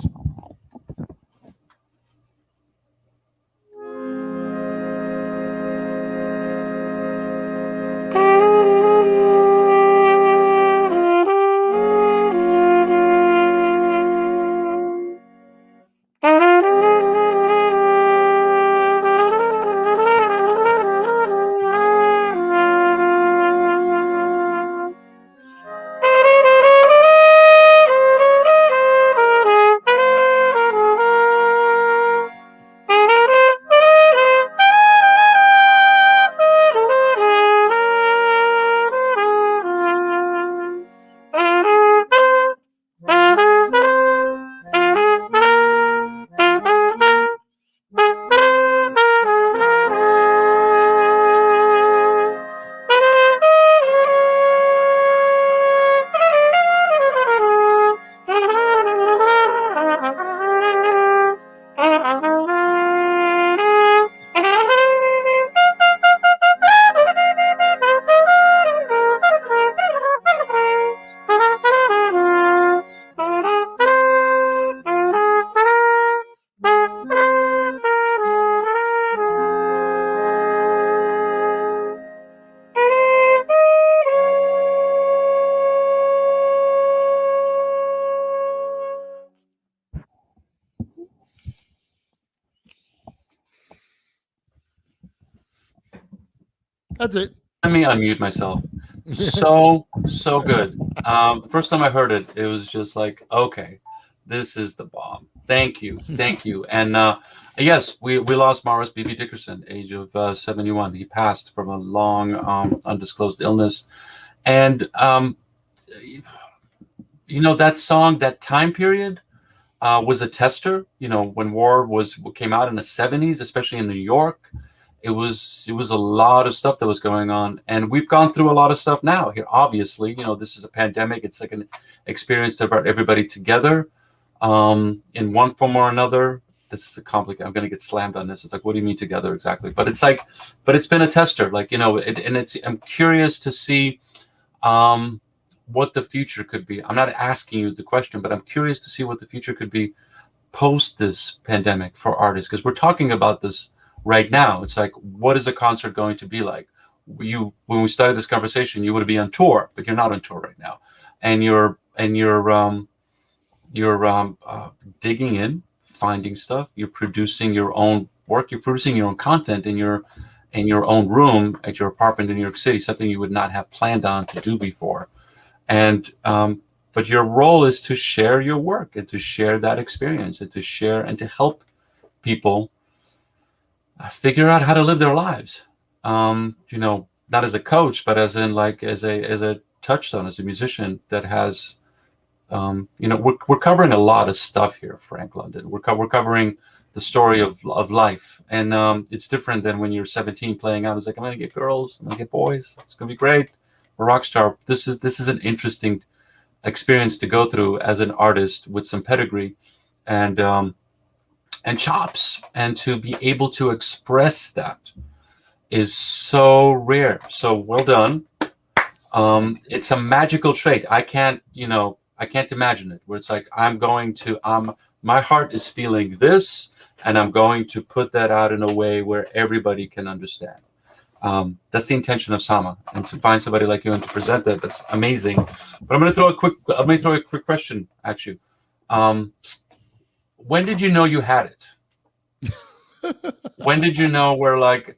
That's it. Let me unmute myself. So good. The first time I heard it, it was just like, okay, this is the bomb. Thank you. And yes, we lost Morris B.B. Dickerson, age of 71. He passed from a long undisclosed illness. And that song, that time period was a tester. When war came out in the 70s, especially in New York. It was a lot of stuff that was going on, and we've gone through a lot of stuff now here. Obviously, this is a pandemic. It's like an experience that brought everybody together in one form or another. This is a complicated. I'm going to get slammed on this. It's like, what do you mean together exactly? But it's been a tester. I'm curious to see what the future could be. I'm not asking you the question, but I'm curious to see what the future could be post this pandemic for artists, because we're talking about this right now. It's like, what is a concert going to be like? When we started this conversation, you would be on tour, but you're not on tour right now, and you're digging in, finding stuff. You're producing your own work. You're producing your own content in your own room at your apartment in New York City, something you would not have planned on to do before. And but your role is to share your work and to share that experience and to share and to help people figure out how to live their lives. Not as a coach, but as a touchstone, as a musician that has, we're covering a lot of stuff here, Frank London. We're covering the story of life, and it's different than when you're 17 playing out. It's like, I'm gonna get girls, I'm gonna get boys. It's gonna be great. We're a rock star. This is an interesting experience to go through as an artist with some pedigree, and chops, and to be able to express that is so rare. So well done. It's a magical trait. I can't imagine it, where it's like, my heart is feeling this, and I'm going to put that out in a way where everybody can understand. That's the intention of Sama, and to find somebody like you and to present that's amazing. But I'm going to throw a quick question at you. When did you know you had it? When did you know where, like,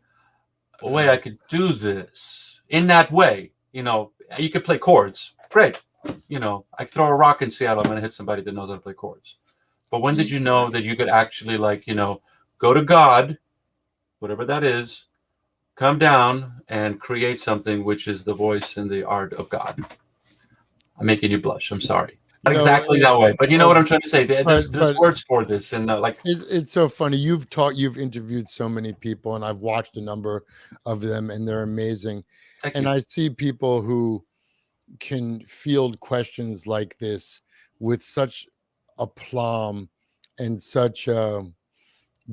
oh, wait, I could do this in that way? You could play chords. Great. I throw a rock in Seattle, I'm going to hit somebody that knows how to play chords. But when did you know that you could actually, go to God, whatever that is, come down and create something which is the voice and the art of God? I'm making you blush. I'm sorry. Not exactly that way, but you know what I'm trying to say. There's words for this, and it's so funny. You've interviewed so many people, and I've watched a number of them, and they're amazing. And I see people who can field questions like this with such aplomb and such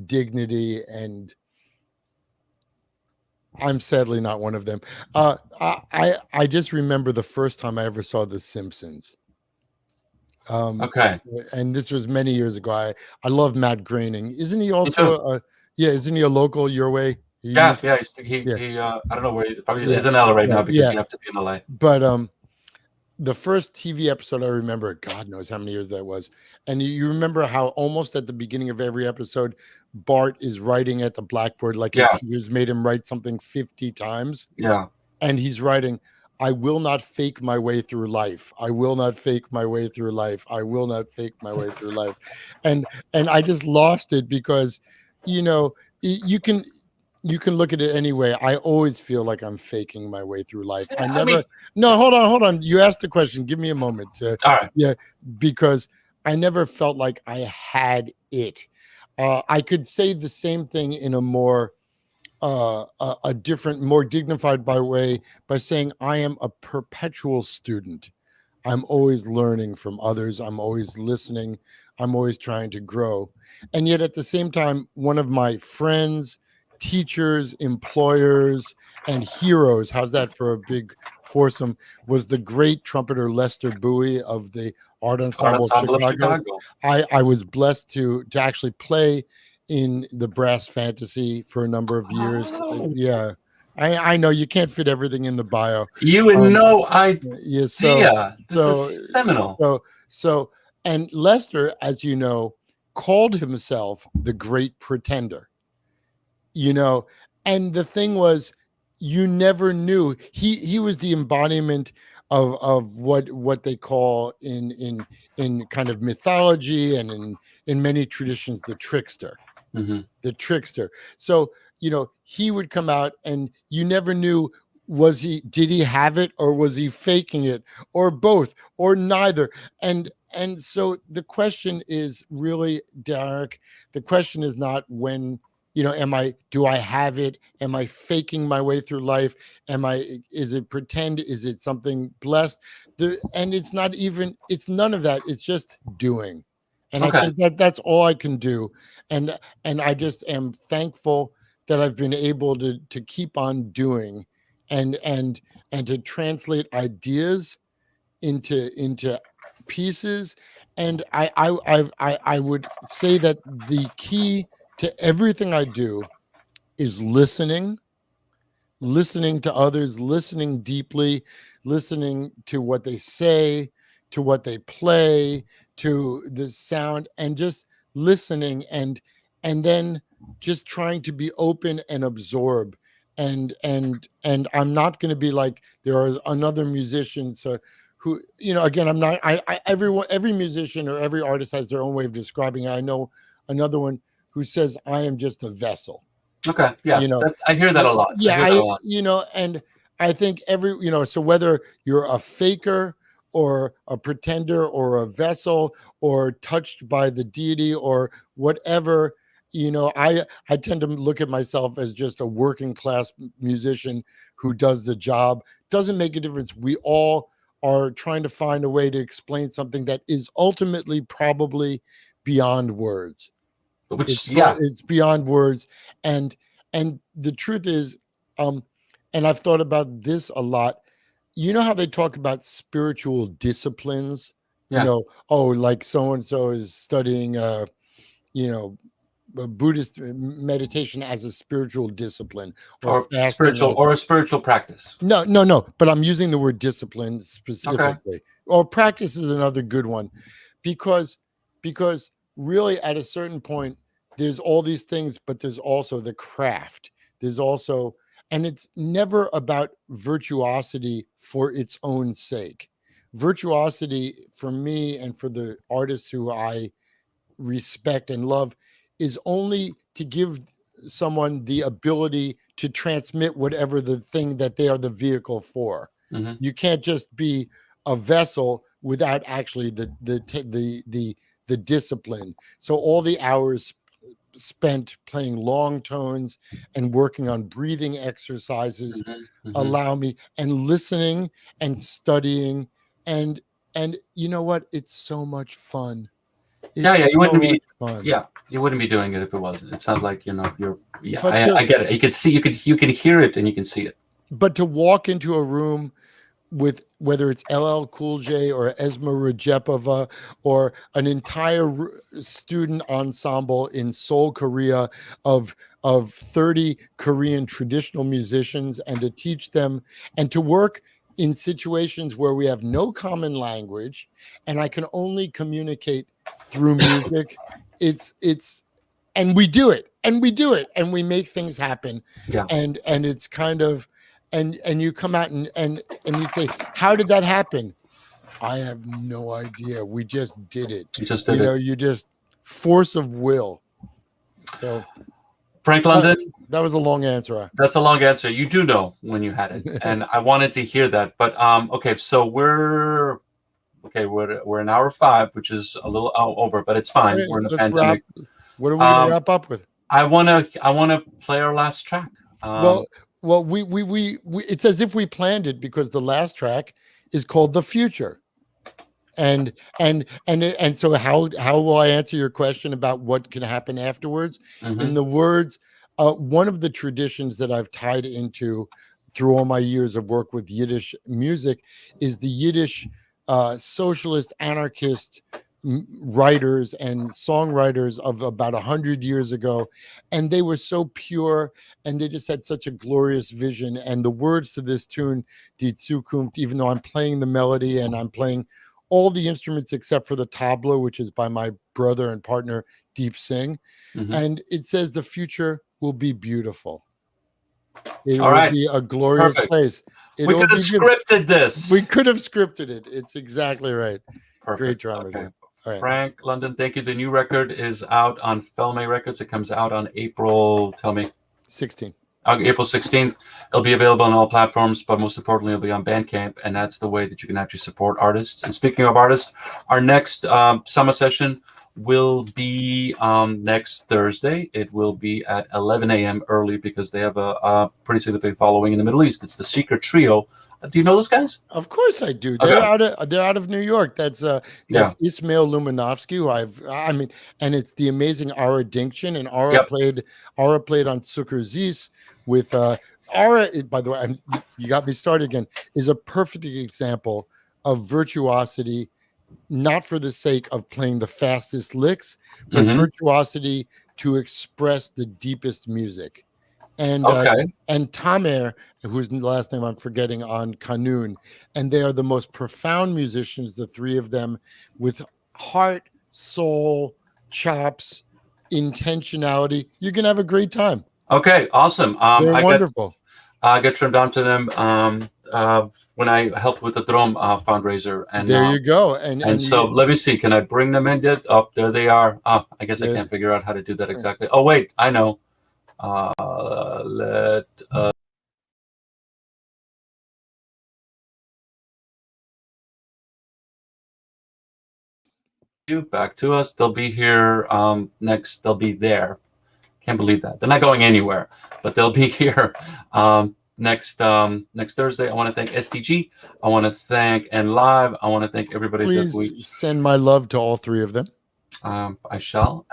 dignity, and I'm sadly not one of them. I just remember the first time I ever saw The Simpsons. Okay. And this was many years ago. I love Matt Groening. Isn't he also isn't he a local your way? He I don't know where he probably is in LA right now, because you have to be in LA. But the first TV episode I remember, God knows how many years that was. And you remember how almost at the beginning of every episode, Bart is writing at the blackboard, like his teachers made him write something 50 times. Yeah. And he's writing, I will not fake my way through life. I will not fake my way through life. I will not fake my way through life. And I just lost it, because, you can look at it anyway. I always feel like I'm faking my way through life. No, hold on. You asked the question. Give me a moment. All right. Yeah, because I never felt like I had it. I could say the same thing in a more a different, more dignified way by saying I am a perpetual student. I'm always learning from others. I'm always listening. I'm always trying to grow. And yet at the same time, one of my friends, teachers, employers, and heroes, how's that for a big foursome, was the great trumpeter Lester Bowie of the Art Ensemble of Chicago. I was blessed to actually play in the Brass Fantasy for a number of years. Yeah. I know you can't fit everything in the bio. You would know. This is seminal. So, and Lester, as you know, called himself the Great Pretender. And the thing was, you never knew. He was the embodiment of what they call in kind of mythology and in many traditions, the trickster. Mm-hmm. The trickster. So, he would come out and you never knew, did he have it, or was he faking it, or both, or neither? And so the question is really, Derek, the question is not when, do I have it? Am I faking my way through life? Is it pretend? Is it something blessed? And it's none of that. It's just doing. And Okay. I think that's all I can do. And I just am thankful that I've been able to keep on doing and to translate ideas into pieces. And I would say that the key to everything I do is listening to others, listening deeply, listening to what they say, to what they play, to the sound, and just listening and then just trying to be open and absorb. And I'm not going to be like there are another musicians who, again, I'm not, every musician or every artist has their own way of describing it. I know another one who says, I am just a vessel. Okay. Yeah. I hear that a lot. Yeah. And I think so whether you're a faker or a pretender or a vessel or touched by the deity or whatever, I tend to look at myself as just a working class musician who does the job. Doesn't make a difference. We all are trying to find a way to explain something that is ultimately probably beyond words. It's beyond words. And the truth is, and I've thought about this a lot. You know how they talk about spiritual disciplines? Yeah. Like so-and-so is studying, a Buddhist meditation as a spiritual discipline or fasting a spiritual practice. No. But I'm using the word discipline specifically. Okay. Or practice is another good one, because really at a certain point, there's all these things, but there's also the craft. There's also, and it's never about virtuosity for its own sake. Virtuosity for me and for the artists who I respect and love is only to give someone the ability to transmit whatever the thing that they are the vehicle for. Mm-hmm. You can't just be a vessel without actually the discipline. So all the hours spent playing long tones and working on breathing exercises allow me, and listening and studying, and you know what? It's so much fun. You wouldn't be fun. Yeah, you wouldn't be doing it if it wasn't. It sounds like you're. Yeah, I get it. You could see, you could hear it, and you can see it. But to walk into a room with whether it's LL Cool J or Esma Rajepova or an entire student ensemble in Seoul, Korea of 30 Korean traditional musicians, and to teach them and to work in situations where we have no common language and I can only communicate through music, and we do it and we make things happen. Yeah. And it's kind of, and you come out and you say, how did that happen? I have no idea. We just did it. You just did it. You just force of will. So Frank London. That was a long answer. That's a long answer. You do know when you had it. And I wanted to hear that. But okay, so we're an hour 5, which is a little over, but it's fine. Right, we're in a pandemic. What are we gonna wrap up with? I wanna play our last track. Well, we it's as if we planned it, because the last track is called The Future. And so how will I answer your question about what can happen afterwards? Mm-hmm. In the words, one of the traditions that I've tied into through all my years of work with Yiddish music is the Yiddish socialist anarchist writers and songwriters of about 100 years ago, and they were so pure and they just had such a glorious vision. And the words to this tune, Die Zukunft, even though I'm playing the melody and I'm playing all the instruments except for the tabla, which is by my brother and partner Deep Singh, and it says the future will be beautiful. It All will right. be a glorious Perfect. place. We It'll could have be beautiful. scripted this. We could have scripted it. It's exactly right. Perfect. Great drama. Okay. All right. Frank London, thank you. The new record is out on Felme Records. It comes out on April, tell me. 16. April 16th. It'll be available on all platforms, but most importantly, it'll be on Bandcamp, and that's the way that you can actually support artists. And speaking of artists, our next summer session will be next Thursday. It will be at 11 a.m. early because they have a pretty significant following in the Middle East. It's the Secret Trio. Do you know those guys? Of course I do. They're out of New York. That's Ismail Lumanovsky, who and it's the amazing Ara Dinkjian, and Ara played on Sukkar Zis with Ara. By the way, you got me started again. Is a perfect example of virtuosity, not for the sake of playing the fastest licks, but virtuosity to express the deepest music. And and Tamer, whose last name I'm forgetting, on Kanun, and they are the most profound musicians, the three of them, with heart, soul, chops, intentionality. You're gonna have a great time. Okay, awesome. They're wonderful. I got turned on to them when I helped with the Drum fundraiser. And there you go. And so let me see. Can I bring them in yet? Oh, there they are. Oh, I guess I can't figure out how to do that exactly. Oh, wait, I know. Let you back to us. They'll be here next. They'll be there. Can't believe that. They're not going anywhere, but they'll be here next Thursday. I want to thank STG. I want to thank NLive. I want to thank everybody. Please send my love to all three of them. I shall.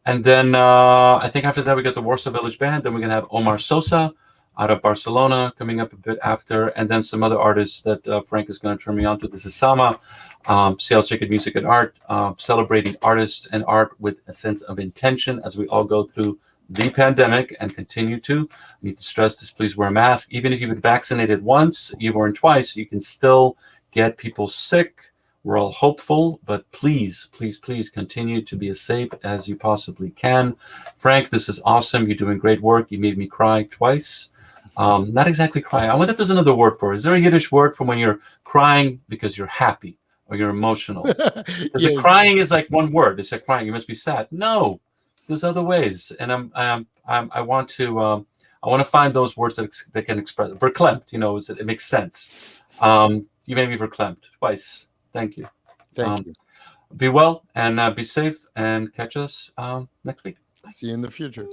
And then I think after that we got the Warsaw Village Band. Then we're gonna have Omar Sosa out of Barcelona coming up a bit after, and then some other artists that Frank is going to turn me on to. This is Sama, Seattle Sacred Music and Art, celebrating artists and art with a sense of intention as we all go through the pandemic and continue to. I need to stress this: please wear a mask. Even if you've been vaccinated once, you've worn twice, you can still get people sick. We're all hopeful, but please, please, please continue to be as safe as you possibly can. Frank, this is awesome. You're doing great work. You made me cry twice. Not exactly cry. I wonder if there's another word for it. Is there a Yiddish word for when you're crying because you're happy or you're emotional? Because crying is like one word. It's like crying. You must be sad. No, there's other ways. And I want to find those words that can express verklempt. You know, it makes sense. You made me verklempt twice. Thank you. Thank you. Be well and be safe, and catch us next week. See you in the future.